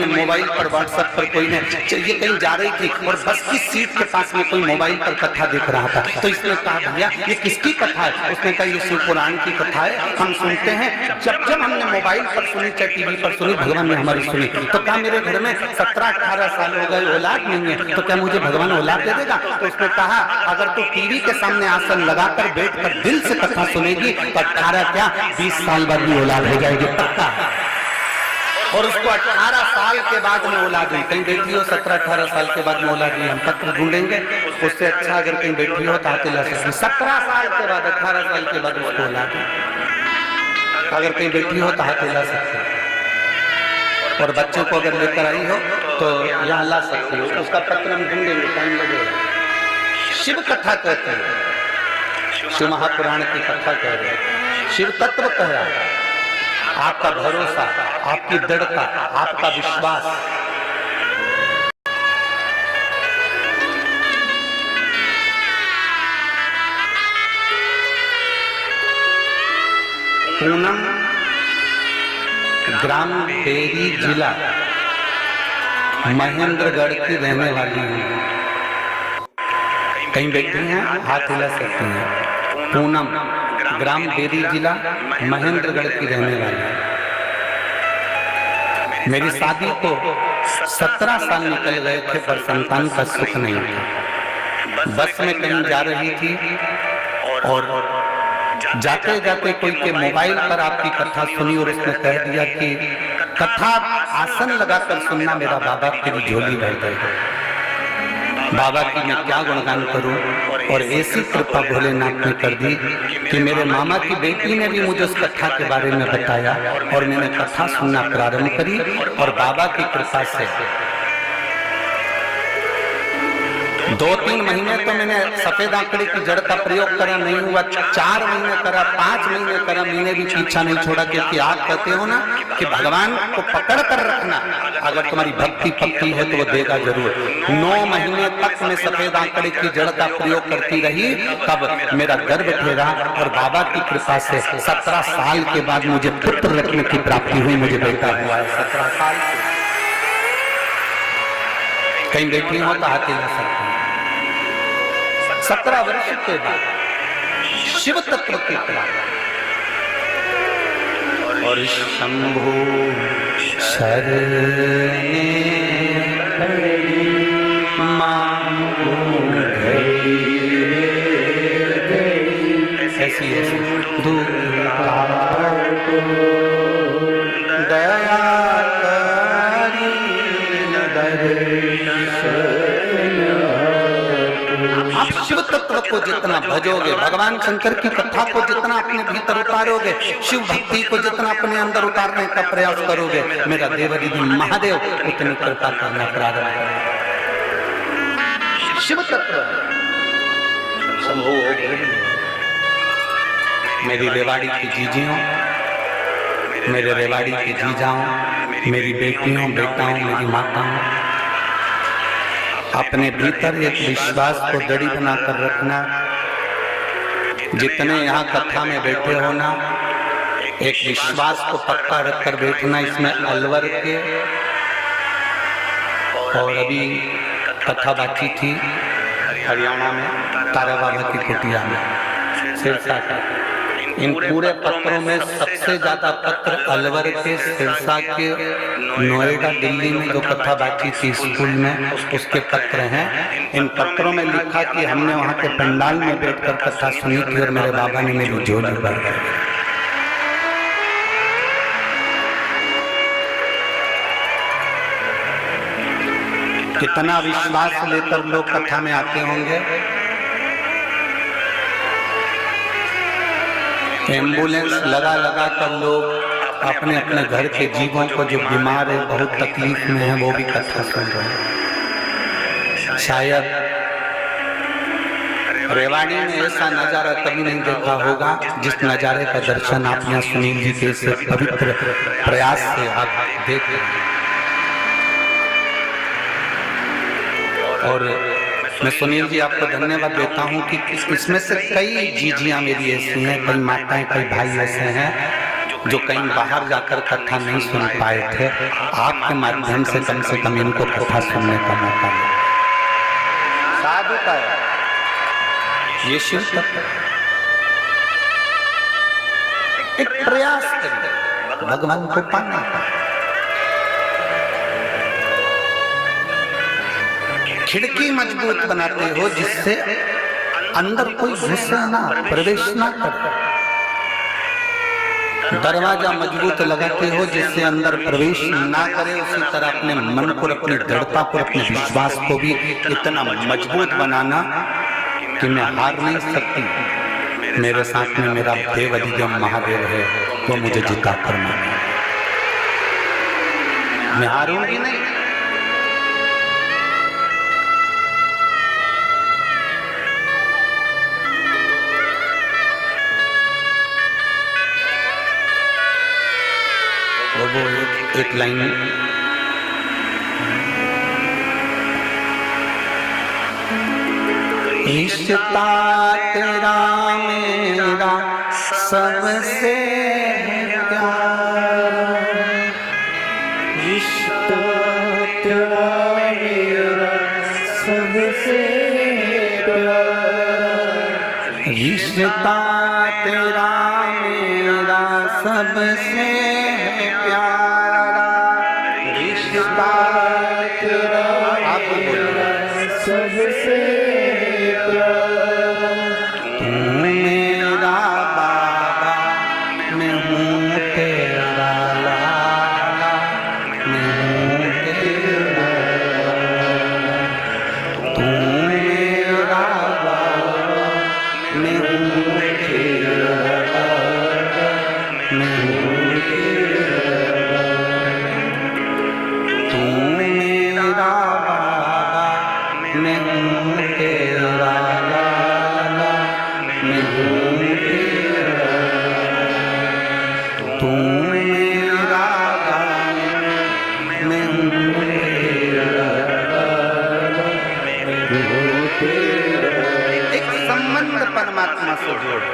Mobile पर WhatsApp पर कोई ने ये कहीं जा रही थी और बस की सीट के पास में कोई मोबाइल पर कथा देख रहा था, तो इसने कहा भैया ये किसकी कथा है? उसने कहा ये शिव पुराण की कथा है, हम सुनते हैं। जब जब हमने मोबाइल पर सुनी चाहे टीवी पर सुनी, भगवान ने हमारी सुनी। तो क्या मेरे घर में 17-18 साल हो गए, औलाद नहीं है, तो क्या मुझे भगवान औलाद दे देगा? तो उसने कहा अगर तू टीवी के सामने आसन लगाकर बैठकर दिल से कथा सुनेगी तो 18 क्या 20 साल बाद भी औलाद हो जाएगी, पक्का। और उसको 18 साल के बाद में औलाद हुई। कहीं बैठी हो 17-18 साल के बाद में औलाद हुई, हम पत्र ढूंढेंगे उससे अच्छा। अगर कहीं बैठी हो तो हाथ हिला सकते, 17 साल के बाद 18 साल के बाद उसको औलाद हुई। अगर कहीं बैठी हो तो हाथ हिला सकते हो। और बच्चों को अगर लेकर आई हो तो यहाँ ला सकती हो, उसका पत्र हम ढूंढेंगे, टाइम लगेगा। शिव कथा कहते हैं, शिव महापुराण की कथा कह रहे हैं, शिव तत्व कह रहा है। आपका भरोसा, आपकी दृढ़ता, आपका विश्वास, पूनम ग्राम बेरी जिला महेंद्रगढ़ की रहने वाली हूँ। कहीं बैठी हैं, हाथ हिला सकती हैं। पूनम ग्राम बेरी जिला महेंद्रगढ़ की रहने वाली है। मेरी शादी को 17 साल निकल गए थे पर संतान का सुख नहीं था। बस में कहीं जा रही थी और जाते जाते कोई के मोबाइल पर आपकी कथा सुनी और उसने कह दिया कि कथा आसन लगाकर सुनना, मेरा बाबा तेरी झोली भर गई। बाबा की मैं क्या गुणगान करूं, और ऐसी कृपा भोलेनाथ ने कर दी कि मेरे मामा की बेटी ने भी मुझे उस कथा के बारे में बताया और मैंने कथा सुनना प्रारंभ करी। और बाबा की कृपा से 2-3 महीने तो मैंने सफेद आंकड़े की जड़ का प्रयोग करा, नहीं हुआ। 4 महीने करा, 5 महीने करा, महीने भी पीछा नहीं छोड़ा। क्योंकि आप कहते हो ना कि भगवान को पकड़ कर रखना, अगर तुम्हारी भक्ति पक्की है तो वो देगा जरूर। 9 महीने तक मैं सफेद आंकड़े की जड़ का प्रयोग करती रही, तब मेरा गर्भ ठहरा और बाबा की कृपा से 17 साल के बाद मुझे पुत्र रखने की प्राप्ति हुई, मुझे बेटा हुआ है 17 साल से। कहीं बेटी हो तो हाथी ला सकते हैं। 17 वर्ष के बाद शिव तत्व की प्राप्ति। और शंभु शरणे ऐसी दया आप शिव तत्व को जितना भजोगे, भगवान शंकर की कथा को जितना अपने भीतर उतारोगे, शिव भक्ति को जितना अपने अंदर उतारने का प्रयास करोगे, मेरा देवादिदेव महादेव उतनी कृपा करना प्रारंभ करेगा। शिव तत्व मेरी रेवाड़ी की जीजियों, मेरे रेवाड़ी के जीजाओं, मेरी बेटियों, बेटाओं, मेरी माताओं, अपने भीतर एक विश्वास को दृढ़ बनाकर रखना। जितने यहाँ कथा में बैठे हो ना, एक विश्वास को पक्का रखकर बैठना। इसमें अलवर के और अभी कथा बाकी थी हरियाणा में तारा बाबा की कुटिया में सिरसा का। इन पूरे पत्रों में सबसे ज्यादा पत्र अलवर के, सिरसा के, नोएडा, दिल्ली में जो कथा बाकी थी स्कूल में, उसके पत्र हैं। इन पत्रों में लिखा कि हमने वहाँ के पंडाल में बैठकर कथा सुनी थी और मेरे बाबा ने मेरी झोली भर दी। कितना विश्वास लेकर लोग कथा में आते होंगे। एम्बुलेंस लगा लगा कर लोग अपने अपने घर के जीवों को, जो बीमार है, बहुत तकलीफ में है, वो भी कथा सुन रहे हैं। शायद रेवाड़ी में ऐसा नजारा कभी नहीं देखा होगा जिस नजारे का दर्शन आप यहाँ सुनील जी के इस पवित्र प्रयास से आप देख रहे हैं। और मैं सुनील जी आपको धन्यवाद देता हूं कि इसमें से कई जीजियां मेरी ऐसी हैं, कई माताएं, कई भाई ऐसे हैं जो कहीं बाहर जाकर कथा नहीं सुन पाए थे, आपके माध्यम से कम इनको कथा सुनने का मौका मिला। साधु का ये शिव तत्व एक प्रयास करिए भगवान को पाने का। खिड़की मजबूत बनाते हो जिससे अंदर कोई घुसे ना, प्रवेश ना करे। दरवाजा मजबूत लगाते हो जिससे अंदर प्रवेश ना करे। उसी तरह अपने मन को, अपनी दृढ़ता को, अपने विश्वास को भी इतना मजबूत बनाना कि मैं हार नहीं सकती। मेरे साथ में मेरा देव अधिदेव महादेव है, वो मुझे जिता कर माने, मैं हारूंगी नहीं। वो एक लाइन रिश्ता तेरा मेरा सबसे प्यारा, रिश्ता तेरा मेरा सबसे प्यारा, रिश्ता तेरा मेरा सबसे प्यारा, रिश्ता तेरा मेरा सबसे प्यारा। तू मेरा बाबा, मैं हूँ तेरा लाला, मैं हूँ तेरा लाला। तू मेरा बाबा, मैं हूँ तेरा लाला, मैं हूँ तेरा लाला। तू मेरा बाबा, मैं हूँ तेरा लाला, मैं हूँ तेरा लाला। तू मेरा बाबा, मैं हूँ तेरा लाला, मैं हूँ तेरा लाला। एक संबंध परमात्मा से जोड़ो,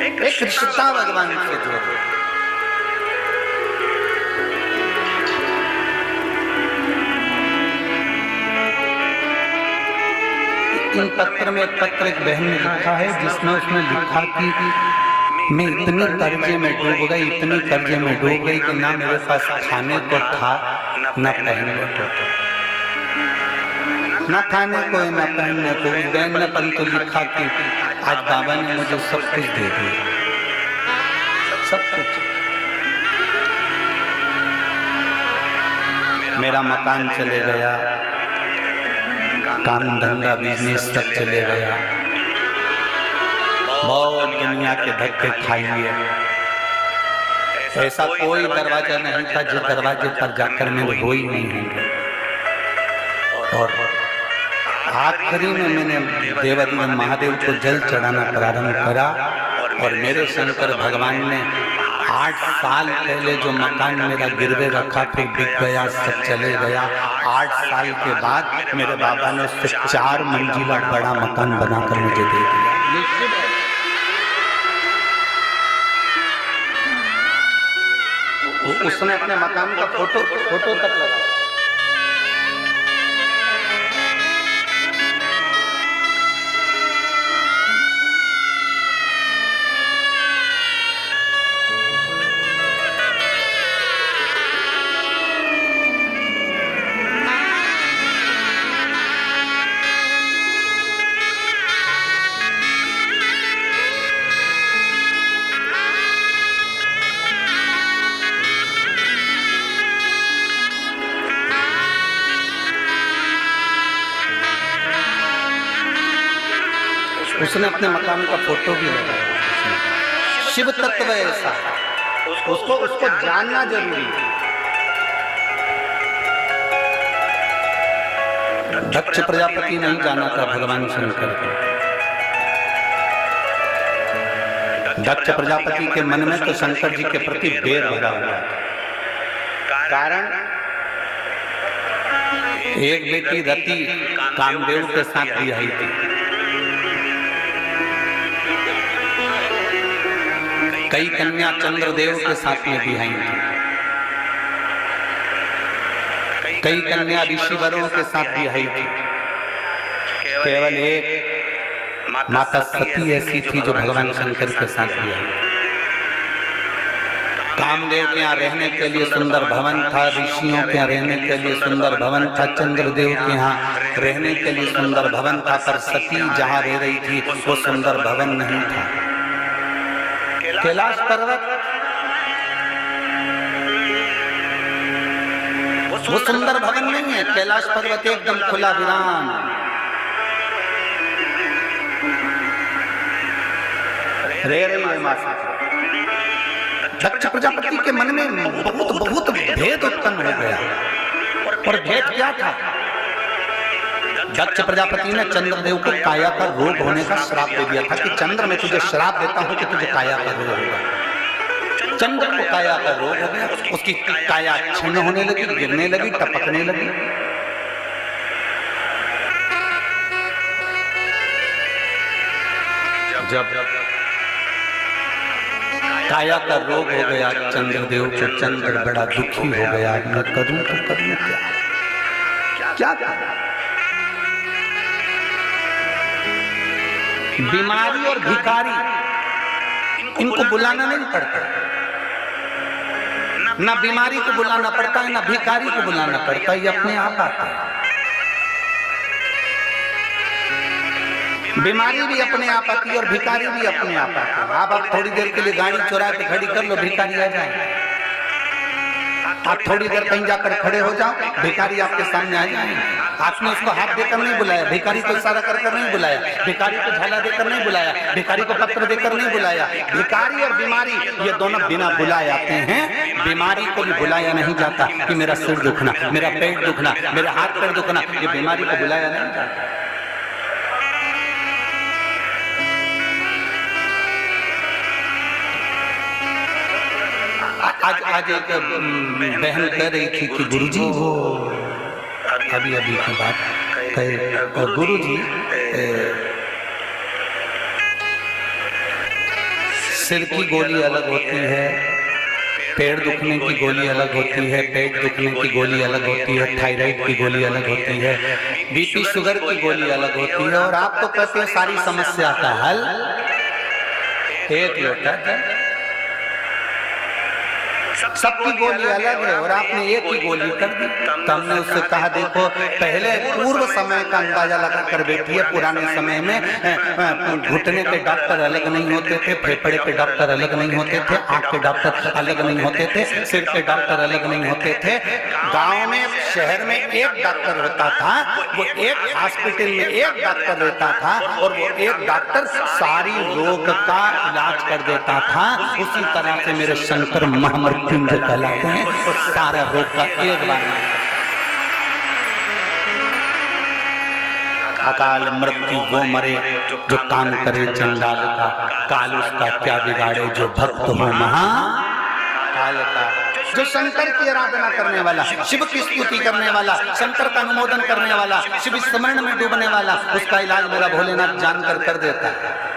एक रिश्ता भगवान से जोड़ो। इन पत्र में एक पत्र एक बहन ने लिखा है, जिसमें उसने लिखा कि मैं इतनी कर्जे में डूब गई, इतनी कर्जे में डूब गई कि ना मेरे पास खाने को था, ना पहनने को, ना खाने को ना पहनने को। उस बहन ने परंतु लिखा कि आज बाबा ने मुझे सब कुछ दे दिया, सब कुछ। मेरा मकान चले गया, काम धंधा बिजनेस सब चले गया, बहुत दुनिया के धक्के खाइए। ऐसा कोई दरवाजा नहीं था जिस दरवाजे पर जाकर मैं रोई नहीं होंगे। और आखिरी में मैंने देवाधिदेव महादेव को जल चढ़ाना प्रारंभ करा, और मेरे शंकर भगवान ने 8 साल पहले जो मकान मेरा गिरवे रखा फिर बिक गया, सब चले गया। 8 साल के बाद मेरे बाबा ने उससे 4 मंजिला बड़ा मकान बनाकर मुझे दे दिया। उसने अपने मकान का फोटो तक लगा। उसने अपने मकान का फोटो भी लगाया। शिव तत्व ऐसा, उसको जानना जरूरी है। दक्ष प्रजापति नहीं जाना था भगवान शंकर को। दक्ष प्रजापति के मन में तो शंकर जी के प्रति बैर भरा हुआ था। कारण एक बेटी रति कामदेव के साथ रिहाई थी। कई कन्या चंद्रदेव के साथ में भी आई थी, कई कन्या ऋषिवरों के साथ भी आई थी। केवल एक माता सती ऐसी थी जो भगवान शंकर के साथ भी आई। कामदेव के यहाँ रहने के लिए सुंदर भवन था, ऋषियों के यहाँ रहने के लिए सुंदर भवन था, चंद्रदेव के यहाँ रहने के लिए सुंदर भवन था, पर सती जहाँ रह रही थी वो सुंदर भवन नहीं था। कैलाश पर्वत वो सुंदर भवन नहीं है, कैलाश पर्वत एकदम खुला विराम। रह रही है माता। दक्ष प्रजापति के मन में बहुत भेद उत्पन्न हो गया। और भेद क्या था? दक्ष प्रजापति ने चंद्रदेव को काया का रोग होने का श्राप दे दिया था कि चंद्र मैं तुझे श्राप देता हूं कि तुझे काया का रोग होगा। चंद्र को काया का रोग हो गया, उसकी काया क्षीण होने लगी, गिरने लगी, टपकने लगी। जब काया का रोग हो गया चंद्रदेव को, चंद्र बड़ा दुखी हो गया। मैं करूं तो करूं क्या करूं? बीमारी और भिखारी इनको बुलाना नहीं पड़ता, ना बीमारी को बुलाना पड़ता है, ना भिखारी को बुलाना पड़ता है, ये अपने आप आता है। बीमारी भी अपने आप आती है और भिखारी भी अपने आप आता है। आप थोड़ी देर के लिए गाड़ी चुरा के खड़ी कर लो, भिखारी आ जाए। आप थोड़ी देर कहीं जाकर खड़े हो जाओ, भिखारी आपके सामने आ जाएंगे। आपने उसको हाथ देकर नहीं बुलाया, भिखारी को इशारा कर नहीं बुलाया, भिखारी को झाला देकर नहीं बुलाया, भिखारी को पत्र देकर नहीं बुलाया। भिखारी और बीमारी ये दोनों बिना बुलाए आते हैं। बीमारी को भी बुलाया नहीं जाता कि मेरा सिर दुखना, मेरा पेट दुखना, मेरा हाथ पैर दुखना, ये बीमारी को बुलाया नहीं जाता। आज एक बहन कह रही थी कि गुरुजी वो अभी की बात कहे, गुरुजी सिर की गोली अलग होती है, पेट दुखने की गोली अलग होती है, पेट दुखने की गोली अलग होती है, थायराइड की गोली अलग होती है, बीपी शुगर की गोली अलग होती है, और आप तो कहते हैं सारी समस्या का हल एक लोटा है। सबकी गोली अलग है और आपने एक ही गोली कर दी। तो हमने उससे कहा देखो, पहले पूर्व समय का अंदाजा लगा कर बैठिए। पुराने समय में घुटने के डॉक्टर अलग नहीं होते थे, फेफड़े के डॉक्टर अलग नहीं होते थे, आंख के डॉक्टर अलग नहीं होते थे, सिर के डॉक्टर अलग नहीं होते थे। गांव में शहर में एक डॉक्टर होता था, वो एक हॉस्पिटल में एक डॉक्टर रहता था और वो एक डॉक्टर सारी रोग का इलाज कर देता था। उसी तरह से मेरे शंकर महामृत्युंजय कहलाते हैं, और सारा रोग का एक बार अकाल मृत्यु वो मरे जो काम करे चंडाल का, काल उसका क्या बिगाड़े जो भक्त हो महाकाल का। जो शंकर की आराधना करने वाला, शिव की स्तुति करने वाला, शंकर का अनुमोदन करने वाला, शिव स्मरण में डूबने वाला, उसका इलाज मेरा भोलेनाथ जानकर कर देता है।